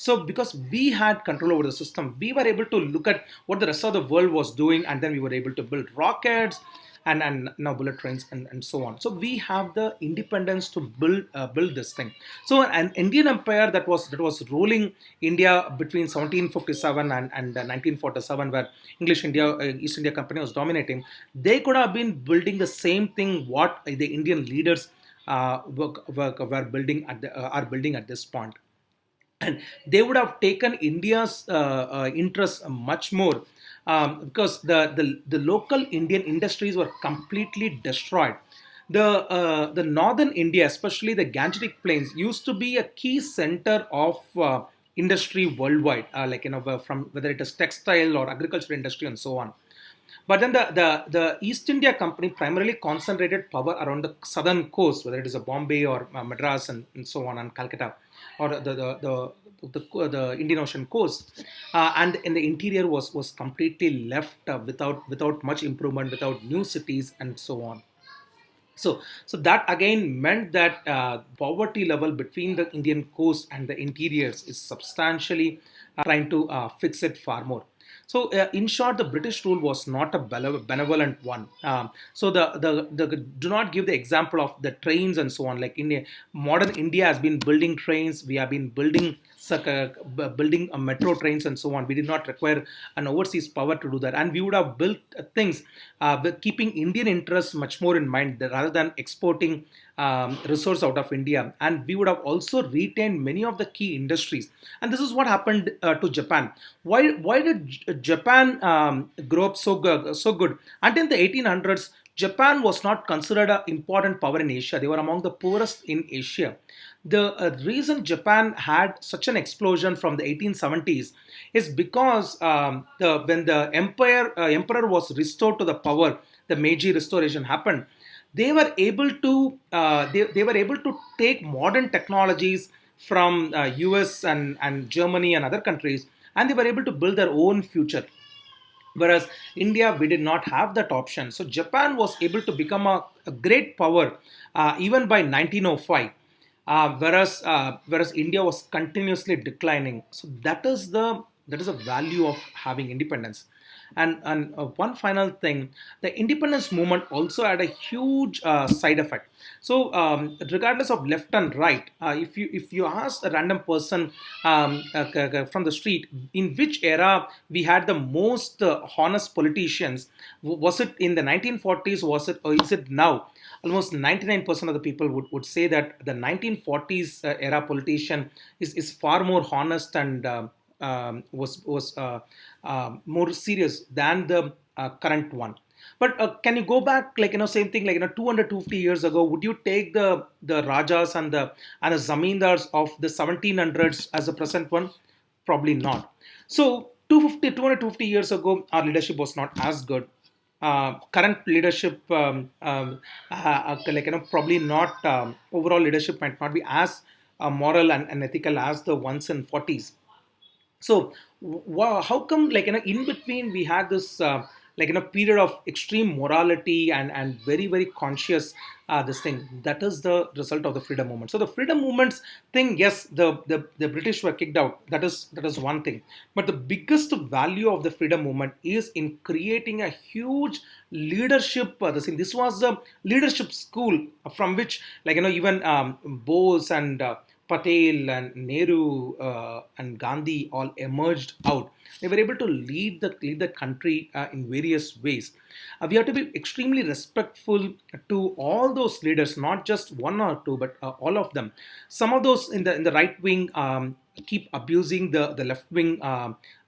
So because we had control over the system, we were able to look at what the rest of the world was doing, and then we were able to build rockets and now bullet trains and so on. So we have the independence to build this thing. So an Indian empire that was ruling India between 1757 and 1947, where English India East India Company was dominating, they could have been building the same thing what the Indian leaders were building are building at this point. And they would have taken India's interests much more, because the local Indian industries were completely destroyed. The northern India, especially the Gangetic Plains, used to be a key center of industry worldwide, from whether it is textile or agriculture industry and so on. But then the East India Company primarily concentrated power around the southern coast, whether it is a Bombay or Madras and so on, and Calcutta, or the Indian Ocean coast, and in the interior was completely left without much improvement, without new cities and so on. So that again meant that poverty level between the Indian coast and the interiors is substantially trying to fix it far more. So in short, the British rule was not a benevolent one. So the do not give the example of the trains and so on. Like India, modern India has been building trains. We have been building metro trains and so on. We did not require an overseas power to do that, and we would have built things with keeping Indian interests much more in mind rather than exporting resource out of India. And we would have also retained many of the key industries. And this is what happened to Japan. Why did Japan grow up so good? Until the 1800s, Japan was not considered an important power in Asia. They were among the poorest in Asia. The reason Japan had such an explosion from the 1870s is because when the emperor was restored to the power, the Meiji Restoration happened. They were able to they were able to take modern technologies from US and Germany and other countries, and they were able to build their own future. Whereas India, we did not have that option. So Japan was able to become a great power even by 1905, whereas India was continuously declining. So that is the value of having independence. And one final thing, the independence movement also had a huge side effect. So regardless of left and right, if you ask a random person from the street in which era we had the most honest politicians, was it in the 1940s, was it, or is it now? Almost 99% of the people would say that the 1940s era politician is far more honest and was more serious than the current one. But can you go back, same thing, 250 years ago? Would you take the Rajas and the Zamindars of the 1700s as the present one? Probably not. So 250 years ago, our leadership was not as good. Current leadership, probably not. Overall leadership might not be as moral and ethical as the ones in 40s. So how come, in between we had this period of extreme morality and very very conscious this thing, that is the result of the freedom movement. So the freedom movements thing, yes, the British were kicked out. That is one thing. But the biggest value of the freedom movement is in creating a huge leadership. This was the leadership school from which, even Bose and Patel and Nehru and Gandhi all emerged out. They were able to lead the country in various ways. We have to be extremely respectful to all those leaders, not just one or two, but all of them. Some of those in the right wing keep abusing the left wing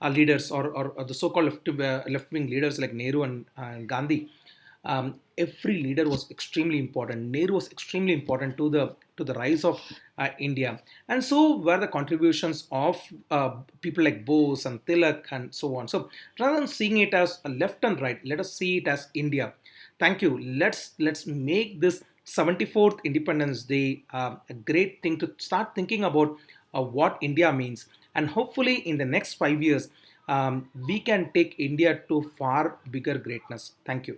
leaders, or the so-called left wing leaders like Nehru and Gandhi. Every leader was extremely important. Nehru was extremely important to the rise of India, and so were the contributions of people like Bose and Tilak and so on. So rather than seeing it as a left and right, let us see it as India. Thank you. Let's make this 74th Independence Day a great thing to start thinking about what India means, and hopefully in the next 5 years we can take India to far bigger greatness. Thank you.